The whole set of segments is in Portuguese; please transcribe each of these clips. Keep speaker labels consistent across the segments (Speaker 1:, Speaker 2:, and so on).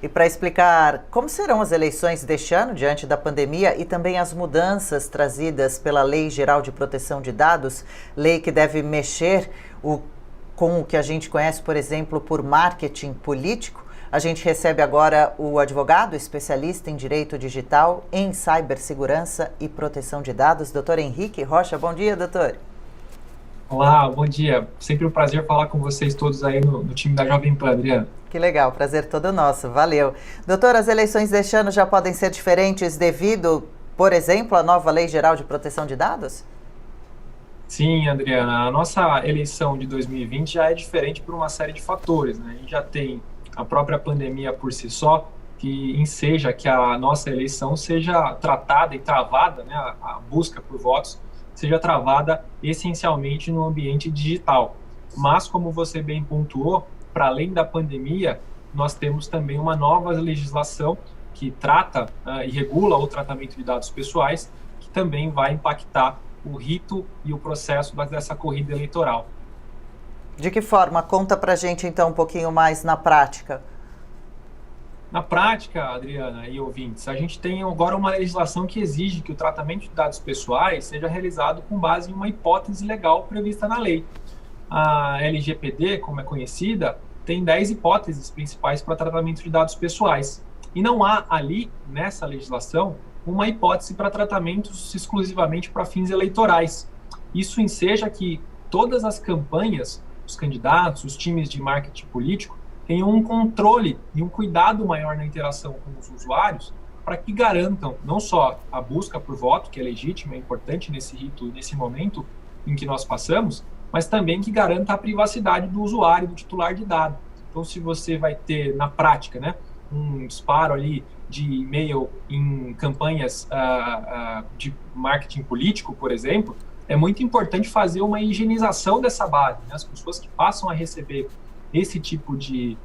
Speaker 1: E para explicar como serão as eleições deste ano diante da pandemia e também as mudanças trazidas pela Lei Geral de Proteção de Dados, lei que deve mexer com o que a gente conhece, por exemplo, por marketing político, a gente recebe agora o advogado especialista em direito digital, em cibersegurança e proteção de dados, doutor Henrique Rocha. Bom dia, doutor.
Speaker 2: Olá, bom dia. Sempre um prazer falar com vocês todos aí no time da Jovem Pan, Adriano.
Speaker 1: Que legal, prazer todo nosso, valeu. Doutor, as eleições deste ano já podem ser diferentes devido, por exemplo, à nova Lei Geral de Proteção de Dados?
Speaker 2: Sim, Adriana, a nossa eleição de 2020 já é diferente por uma série de fatores, né? A gente já tem a própria pandemia por si só, que enseja que a nossa eleição seja tratada e travada, né, a busca por votos, seja travada essencialmente no ambiente digital. Mas, como você bem pontuou, para além da pandemia, nós temos também uma nova legislação que trata e regula o tratamento de dados pessoais, que também vai impactar o rito e o processo dessa corrida eleitoral.
Speaker 1: De que forma? Conta pra gente então um pouquinho mais na prática.
Speaker 2: Na prática, Adriana e ouvintes, a gente tem agora uma legislação que exige que o tratamento de dados pessoais seja realizado com base em uma hipótese legal prevista na lei. A LGPD, como é conhecida, tem 10 hipóteses principais para tratamento de dados pessoais. E não há ali, nessa legislação, uma hipótese para tratamentos exclusivamente para fins eleitorais. Isso enseja que todas as campanhas, os candidatos, os times de marketing político, tenham um controle e um cuidado maior na interação com os usuários para que garantam não só a busca por voto, que é legítima, é importante nesse rito, nesse momento em que nós passamos, mas também que garanta a privacidade do usuário, do titular de dado. Então, se você vai ter, na prática, né, um disparo ali de e-mail em campanhas de marketing político, por exemplo, é muito importante fazer uma higienização dessa base, né? As pessoas que passam a receber esse tipo de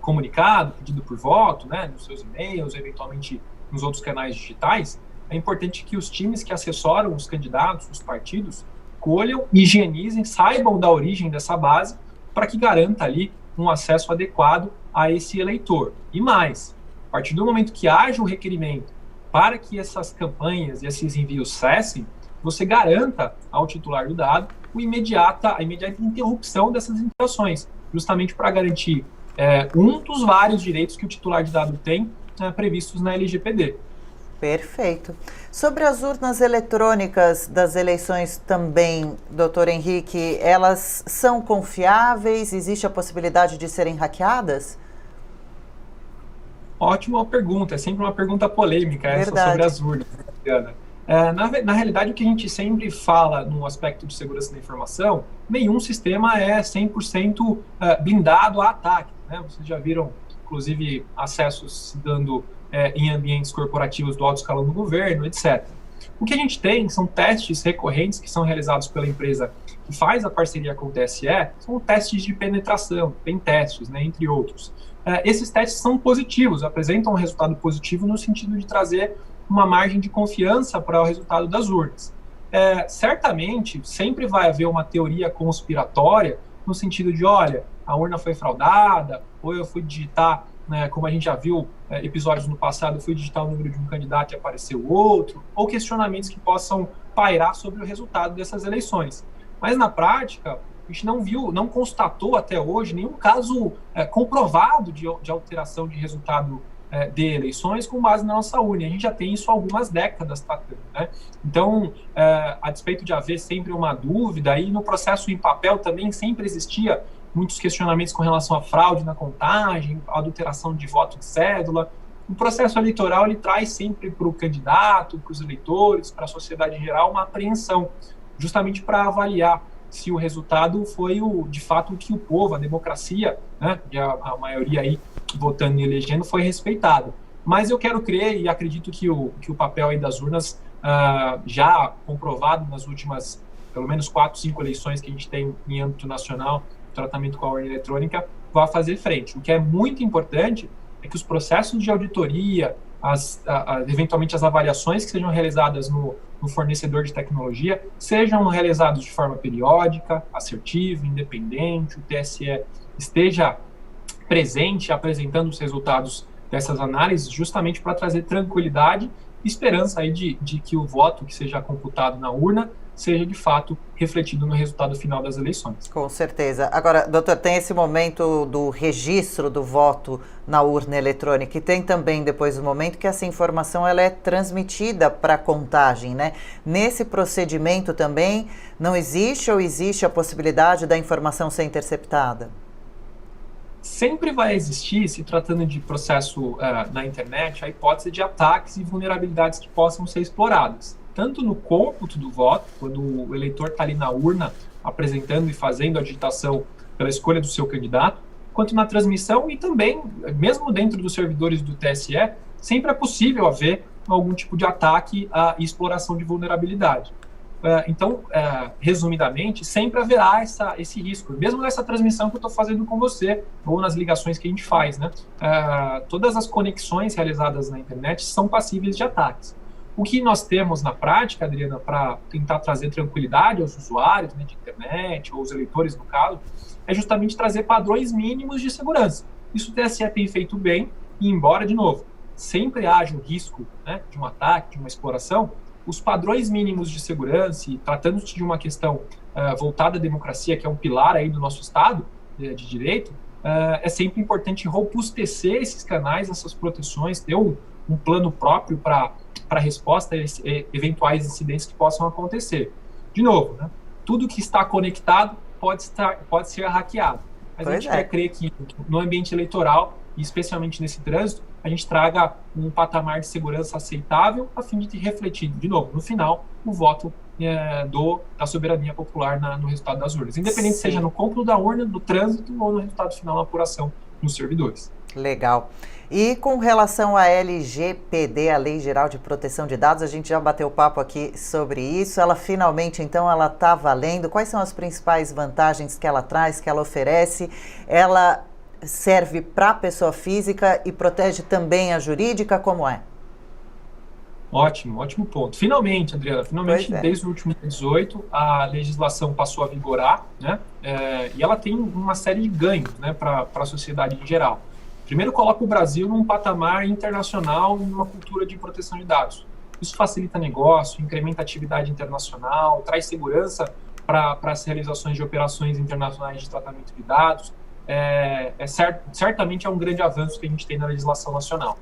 Speaker 2: comunicado, pedido por voto, né, nos seus e-mails, eventualmente nos outros canais digitais, é importante que os times que assessoram os candidatos, os partidos, colham, higienizem, saibam da origem dessa base para que garanta ali um acesso adequado a esse eleitor. E mais, a partir do momento que haja o requerimento para que essas campanhas e esses envios cessem, você garanta ao titular do dado a imediata interrupção dessas interações, justamente para garantir um dos vários direitos que o titular de dado tem previstos na LGPD.
Speaker 1: Perfeito. Sobre as urnas eletrônicas das eleições também, doutor Henrique, elas são confiáveis? Existe a possibilidade de serem hackeadas?
Speaker 2: Ótima pergunta, é sempre uma pergunta polêmica essa sobre as urnas, Ana. Na realidade, o que a gente sempre fala no aspecto de segurança da informação, nenhum sistema é 100% blindado a ataque, né? Vocês já viram, inclusive, acessos se dando em ambientes corporativos do alto escalão do governo, etc. O que a gente tem são testes recorrentes que são realizados pela empresa que faz a parceria com o TSE, são testes de penetração, pen testes, né, entre outros. Esses testes são positivos, apresentam um resultado positivo no sentido de trazer uma margem de confiança para o resultado das urnas. Certamente, sempre vai haver uma teoria conspiratória no sentido de, olha, a urna foi fraudada, ou eu fui digitar, né, como a gente já viu episódios no passado, eu fui digitar o número de um candidato e apareceu outro, ou questionamentos que possam pairar sobre o resultado dessas eleições. Mas, na prática, a gente não constatou até hoje nenhum caso comprovado de alteração de resultado de eleições com base na nossa urna. A gente já tem isso há algumas décadas tratando, né? Então, a despeito de haver sempre uma dúvida, e no processo em papel também sempre existia muitos questionamentos com relação à fraude na contagem, adulteração de voto de cédula. O processo eleitoral ele traz sempre para o candidato, para os eleitores, para a sociedade em geral, uma apreensão, justamente para avaliar se o resultado foi de fato o que o povo, a democracia, né, a maioria aí votando e elegendo, foi respeitado. Mas eu quero crer e acredito que o papel aí das urnas, já comprovado nas últimas, pelo menos 4, 5 eleições que a gente tem em âmbito nacional, tratamento com a urna eletrônica, vai fazer frente. O que é muito importante é que os processos de auditoria, eventualmente as avaliações que sejam realizadas no fornecedor de tecnologia, sejam realizados de forma periódica, assertiva, independente, o TSE esteja presente apresentando os resultados dessas análises, justamente para trazer tranquilidade e esperança aí de que o voto que seja computado na urna seja de fato refletido no resultado final das eleições.
Speaker 1: Com certeza. Agora, doutor, tem esse momento do registro do voto na urna eletrônica e tem também depois o momento que essa informação ela é transmitida para a contagem, né? Nesse procedimento também não existe ou existe a possibilidade da informação ser interceptada?
Speaker 2: Sempre vai existir, se tratando de processo na internet, a hipótese de ataques e vulnerabilidades que possam ser exploradas. Tanto no cômputo do voto, quando o eleitor está ali na urna apresentando e fazendo a digitação pela escolha do seu candidato, quanto na transmissão e também, mesmo dentro dos servidores do TSE, sempre é possível haver algum tipo de ataque e exploração de vulnerabilidade. Então, resumidamente, sempre haverá esse risco, mesmo nessa transmissão que eu estou fazendo com você, ou nas ligações que a gente faz, né? Todas as conexões realizadas na internet são passíveis de ataques. O que nós temos na prática, Adriana, para tentar trazer tranquilidade aos usuários, né, de internet, ou os eleitores, no caso, é justamente trazer padrões mínimos de segurança. Isso o TSE tem feito bem, e embora, de novo, sempre haja o risco, né, de um ataque, de uma exploração, os padrões mínimos de segurança, e tratando-se de uma questão voltada à democracia, que é um pilar aí do nosso Estado de direito, é sempre importante robustecer esses canais, essas proteções, ter um plano próprio para resposta a eventuais incidentes que possam acontecer. De novo, né, tudo que está conectado pode ser hackeado. Mas a gente quer crer que no ambiente eleitoral, e especialmente nesse trânsito, a gente traga um patamar de segurança aceitável a fim de refletir, de novo, no final, o voto da soberania popular no resultado das urnas. Independente seja no cômputo da urna, do trânsito ou no resultado final da apuração nos servidores.
Speaker 1: Legal. E com relação à LGPD, a Lei Geral de Proteção de Dados, a gente já bateu papo aqui sobre isso. Ela finalmente, então, ela está valendo. Quais são as principais vantagens que ela traz, que ela oferece? Ela serve para a pessoa física e protege também a jurídica? Como é?
Speaker 2: Ótimo ponto. Finalmente, Adriana, desde o último 18, a legislação passou a vigorar, né? E ela tem uma série de ganhos, né, para a sociedade em geral. Primeiro, coloca o Brasil num patamar internacional, numa cultura de proteção de dados. Isso facilita negócio, incrementa a atividade internacional, traz segurança para as realizações de operações internacionais de tratamento de dados. Certamente é um grande avanço que a gente tem na legislação nacional.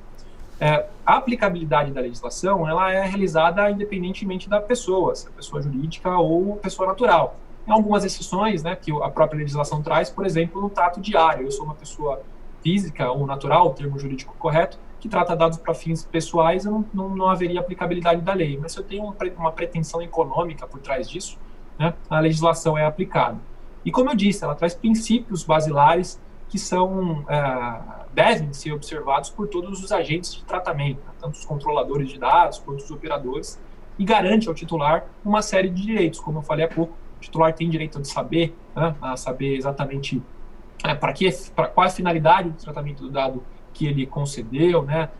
Speaker 2: A aplicabilidade da legislação ela é realizada independentemente da pessoa, se é pessoa jurídica ou pessoa natural. Tem algumas exceções, né, que a própria legislação traz, por exemplo, no trato diário. Eu sou uma pessoa física ou natural, o termo jurídico correto, que trata dados para fins pessoais, não haveria aplicabilidade da lei. Mas se eu tenho uma pretensão econômica por trás disso, né, a legislação é aplicada. E como eu disse, ela traz princípios basilares que devem ser observados por todos os agentes de tratamento, né, tanto os controladores de dados quanto os operadores, e garante ao titular uma série de direitos. Como eu falei há pouco, o titular tem direito de saber, né, a saber exatamente qual é a finalidade do tratamento do dado que ele concedeu, né,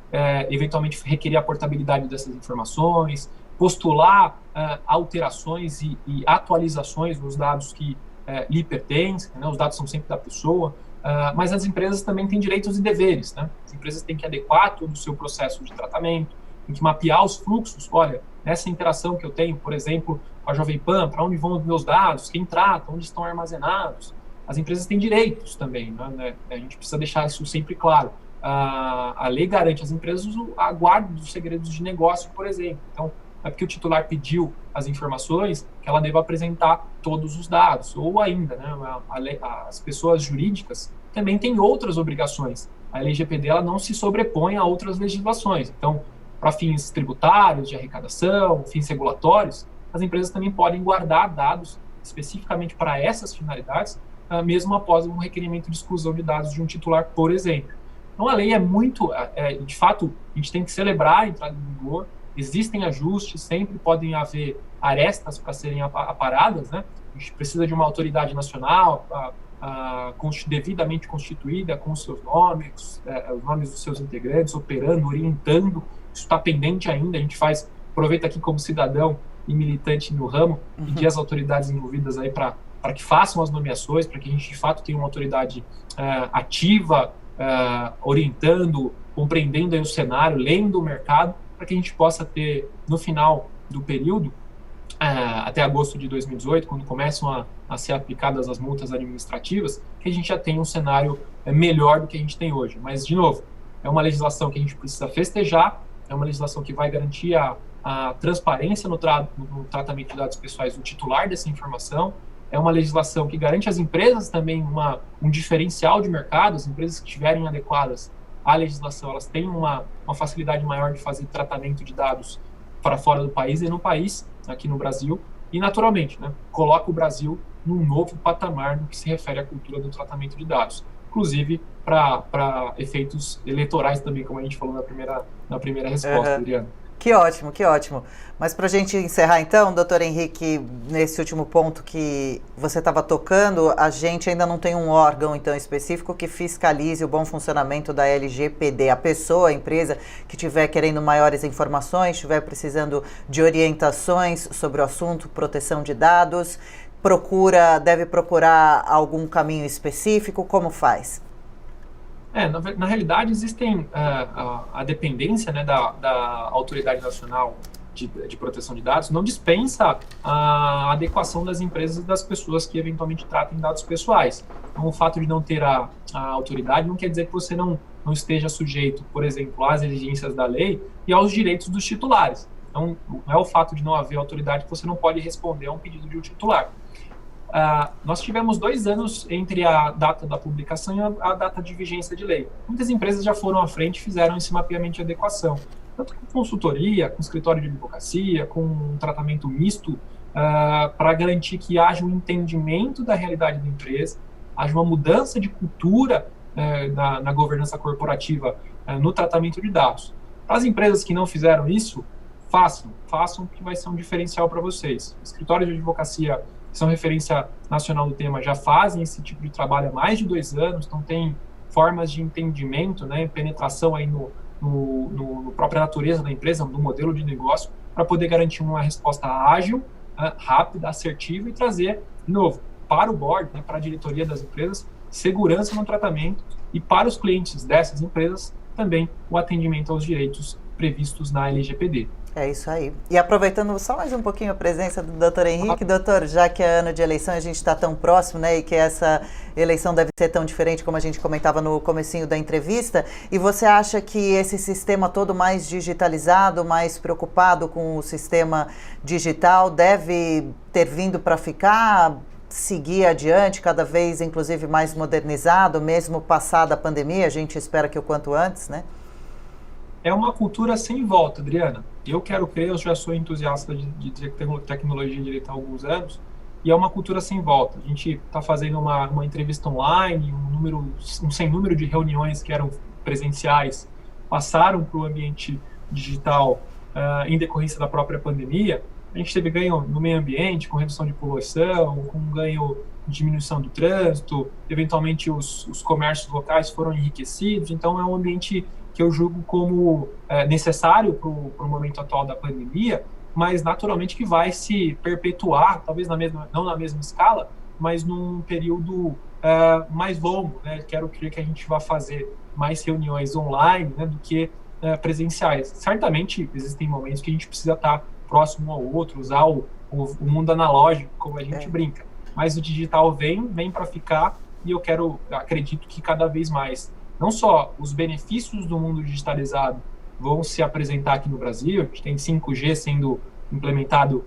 Speaker 2: eventualmente requerer a portabilidade dessas informações, postular alterações e atualizações nos dados que lhe pertencem, né, os dados são sempre da pessoa, mas as empresas também têm direitos e deveres, né? As empresas têm que adequar todo o seu processo de tratamento, têm que mapear os fluxos. Olha, nessa interação que eu tenho, por exemplo, com a Jovem Pan, para onde vão os meus dados, quem trata, onde estão armazenados. As empresas têm direitos também, né? A gente precisa deixar isso sempre claro. A lei garante às empresas a guarda dos segredos de negócio, por exemplo. Então, é porque o titular pediu as informações que ela deva apresentar todos os dados. Ou ainda, né, as pessoas jurídicas também têm outras obrigações. A LGPD ela não se sobrepõe a outras legislações. Então, para fins tributários, de arrecadação, fins regulatórios, as empresas também podem guardar dados especificamente para essas finalidades, mesmo após um requerimento de exclusão de dados de um titular, por exemplo. Então, a lei é muito... de fato, a gente tem que celebrar a entrada em vigor. Existem ajustes, sempre podem haver arestas para serem aparadas, né? A gente precisa de uma autoridade nacional devidamente constituída, com os seus nomes, os nomes dos seus integrantes, operando, orientando. Isso está pendente ainda. A gente aproveita aqui como cidadão e militante no ramo, pedir às autoridades envolvidas aí para para que façam as nomeações, para que a gente de fato tenha uma autoridade ativa, orientando, compreendendo aí o cenário, lendo o mercado, para que a gente possa ter, no final do período, até agosto de 2018, quando começam a ser aplicadas as multas administrativas, que a gente já tenha um cenário melhor do que a gente tem hoje. Mas, de novo, é uma legislação que a gente precisa festejar, é uma legislação que vai garantir a transparência no tratamento de dados pessoais do titular dessa informação, é uma legislação que garante às empresas também um diferencial de mercado. As empresas que estiverem adequadas à legislação, elas têm uma facilidade maior de fazer tratamento de dados para fora do país e no país, aqui no Brasil, e naturalmente, né, coloca o Brasil num novo patamar no que se refere à cultura do tratamento de dados, inclusive para efeitos eleitorais também, como a gente falou na primeira resposta, Adriana.
Speaker 1: Que ótimo, que ótimo. Mas para a gente encerrar então, doutor Henrique, nesse último ponto que você estava tocando, a gente ainda não tem um órgão então específico que fiscalize o bom funcionamento da LGPD. A pessoa, a empresa que estiver querendo maiores informações, estiver precisando de orientações sobre o assunto, proteção de dados, deve procurar algum caminho específico, como faz?
Speaker 2: Na realidade, existem a dependência, né, da Autoridade Nacional de Proteção de Dados, não dispensa a adequação das empresas e das pessoas que eventualmente tratem dados pessoais. Então, o fato de não ter a autoridade não quer dizer que você não esteja sujeito, por exemplo, às exigências da lei e aos direitos dos titulares. Então, não é o fato de não haver autoridade que você não pode responder a um pedido de um titular. Nós tivemos 2 anos entre a data da publicação e a data de vigência de lei. Muitas empresas já foram à frente e fizeram esse mapeamento de adequação, tanto com consultoria, com escritório de advocacia, com um tratamento misto, para garantir que haja um entendimento da realidade da empresa, haja uma mudança de cultura na governança corporativa no tratamento de dados. Para as empresas que não fizeram isso, façam que vai ser um diferencial para vocês. Escritórios de advocacia que são referência nacional do tema já fazem esse tipo de trabalho há mais de 2 anos, então tem formas de entendimento, né, penetração aí no própria natureza da empresa, no modelo de negócio, para poder garantir uma resposta ágil, rápida, assertiva e trazer, de novo, para o board, né, para a diretoria das empresas, segurança no tratamento e para os clientes dessas empresas também o atendimento aos direitos previstos na LGPD.
Speaker 1: É isso aí. E aproveitando só mais um pouquinho a presença do doutor Henrique, doutor, já que é ano de eleição, a gente está tão próximo, né, e que essa eleição deve ser tão diferente como a gente comentava no comecinho da entrevista, e você acha que esse sistema todo mais digitalizado, mais preocupado com o sistema digital, deve ter vindo para ficar, seguir adiante, cada vez, inclusive, mais modernizado, mesmo passada a pandemia? A gente espera que o quanto antes, né?
Speaker 2: É uma cultura sem volta, Adriana. Eu quero crer, eu já sou entusiasta de tecnologia e direito há alguns anos, e é uma cultura sem volta. A gente está fazendo uma entrevista online, um sem número de reuniões que eram presenciais passaram para o ambiente digital em decorrência da própria pandemia. A gente teve ganho no meio ambiente, com redução de poluição, com ganho de diminuição do trânsito, eventualmente os comércios locais foram enriquecidos, então é um ambiente que eu julgo como necessário para o momento atual da pandemia, mas naturalmente que vai se perpetuar, talvez não na mesma escala, mas num período mais longo, né? Quero crer que a gente vai fazer mais reuniões online, né, do que presenciais. Certamente existem momentos que a gente precisa estar próximo um ao outro, usar o mundo analógico, como a gente brinca, mas o digital vem para ficar, e acredito que cada vez mais não só os benefícios do mundo digitalizado vão se apresentar aqui no Brasil, a gente tem 5G sendo implementado,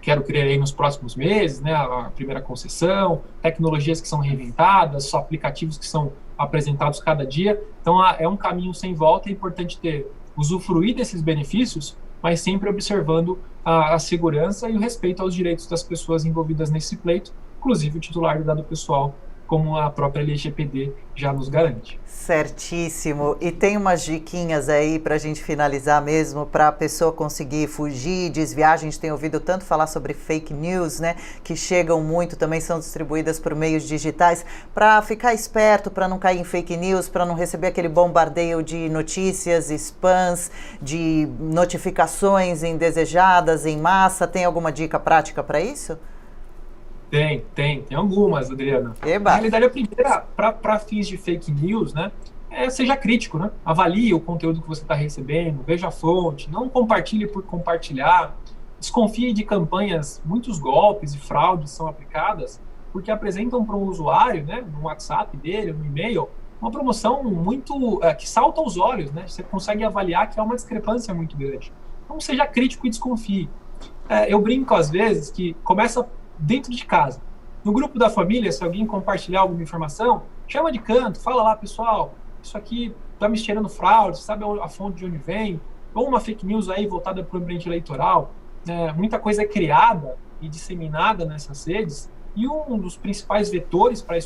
Speaker 2: quero crer aí nos próximos meses, né, a primeira concessão, tecnologias que são reinventadas, só aplicativos que são apresentados cada dia, então é um caminho sem volta, é importante usufruir desses benefícios, mas sempre observando a segurança e o respeito aos direitos das pessoas envolvidas nesse pleito, inclusive o titular do dado pessoal, como a própria LGPD já nos garante.
Speaker 1: Certíssimo. E tem umas diquinhas aí para a gente finalizar mesmo, para a pessoa conseguir fugir, desviar. A gente tem ouvido tanto falar sobre fake news, né, que chegam muito, também são distribuídas por meios digitais, para ficar esperto, para não cair em fake news, para não receber aquele bombardeio de notícias, spams, de notificações indesejadas em massa. Tem alguma dica prática para isso?
Speaker 2: Tem algumas, Adriana.
Speaker 1: Eba.
Speaker 2: Na realidade, a primeira, para fins de fake news, né, seja crítico, né? Avalie o conteúdo que você está recebendo, veja a fonte, não compartilhe por compartilhar, desconfie de campanhas, muitos golpes e fraudes são aplicadas, porque apresentam para um usuário, né, no WhatsApp dele, no e-mail, uma promoção muito que salta aos olhos, né? Você consegue avaliar que há uma discrepância muito grande. Então, seja crítico e desconfie. Eu brinco, às vezes, que começa dentro de casa. No grupo da família, se alguém compartilhar alguma informação, chama de canto, fala lá, pessoal, isso aqui está me cheirando fraude, sabe a fonte de onde vem? Ou uma fake news aí voltada para o ambiente eleitoral. Muita coisa é criada e disseminada nessas redes, e um dos principais vetores para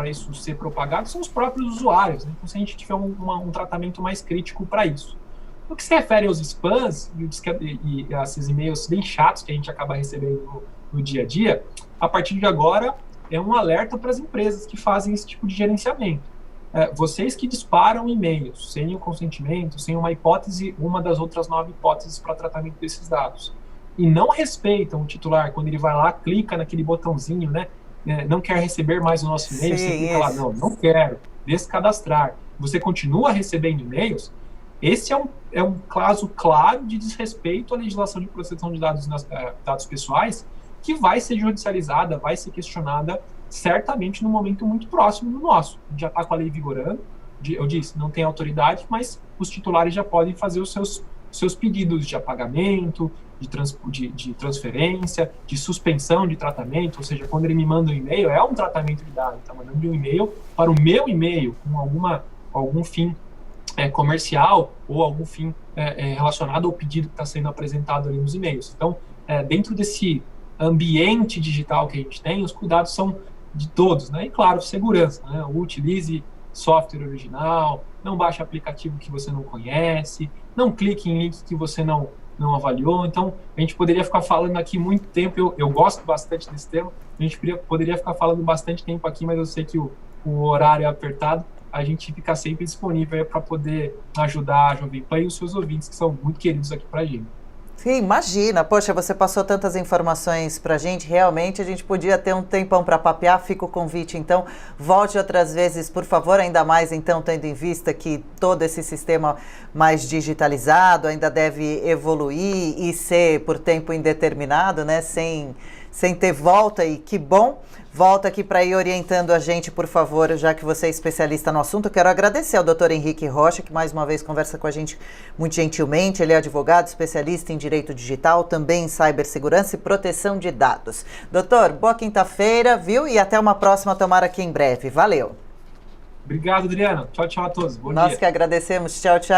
Speaker 2: isso ser propagado são os próprios usuários, né? Então, se a gente tiver um tratamento mais crítico para isso. No que se refere aos spams e esses e-mails bem chatos que a gente acaba recebendo no dia a dia, a partir de agora é um alerta para as empresas que fazem esse tipo de gerenciamento. Vocês que disparam e-mails sem o consentimento, sem uma das outras 9 hipóteses para tratamento desses dados, e não respeitam o titular quando ele vai lá, clica naquele botãozinho, né? Não quer receber mais o nosso e-mail, você clica lá, não quero, descadastrar. Você continua recebendo e-mails. Esse é um caso claro de desrespeito à legislação de proteção de dados pessoais, que vai ser judicializada, vai ser questionada certamente num momento muito próximo do nosso. A gente já está com a lei vigorando, eu disse, não tem autoridade, mas os titulares já podem fazer os seus pedidos de apagamento, de transferência, de suspensão de tratamento, ou seja, quando ele me manda um e-mail, é um tratamento de dados, está mandando um e-mail para o meu e-mail, com algum fim comercial ou algum fim relacionado ao pedido que está sendo apresentado ali nos e-mails. Então, dentro desse ambiente digital que a gente tem, os cuidados são de todos, né? E claro, segurança, né? Utilize software original, não baixe aplicativo que você não conhece, não clique em link que você não avaliou. Então, a gente poderia ficar falando aqui muito tempo, eu gosto bastante desse tema, a gente poderia ficar falando bastante tempo aqui, mas eu sei que o horário é apertado, a gente fica sempre disponível para poder ajudar a Jovem Pan e os seus ouvintes, que são muito queridos aqui para a gente.
Speaker 1: Sim, imagina, poxa, você passou tantas informações pra gente, realmente a gente podia ter um tempão para papear, fica o convite, então, volte outras vezes, por favor, ainda mais, então, tendo em vista que todo esse sistema mais digitalizado ainda deve evoluir e ser por tempo indeterminado, né, sem ter volta, e que bom. Volta aqui para ir orientando a gente, por favor, já que você é especialista no assunto. Eu quero agradecer ao Dr. Henrique Rocha, que mais uma vez conversa com a gente muito gentilmente. Ele é advogado, especialista em direito digital, também em cibersegurança e proteção de dados. Doutor, boa quinta-feira, viu? E até uma próxima, tomara aqui em breve. Valeu.
Speaker 2: Obrigado, Adriana. Tchau, tchau a todos. Bom dia.
Speaker 1: Nós que agradecemos. Tchau, tchau.